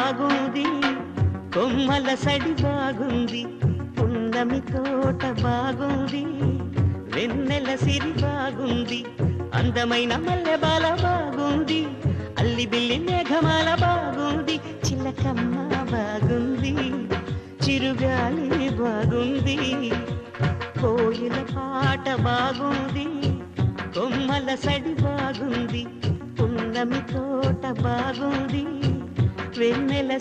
బాగుంది, కొమ్మల సడి బాగుంది, పున్నమి తోట బాగుంది, వెన్నెల సిరి బాగుంది, అందమైన మల్లెబాల బాగుంది, అల్లి బిల్లి మేఘమాల బాగుంది, చిలకమ్మ బాగుంది, చిరుగాలి బాగుంది, కోయిల పాట బాగుంది, కొమ్మల సడి బాగుంది, పున్నమి తోట బాగుంది, వెన్నెల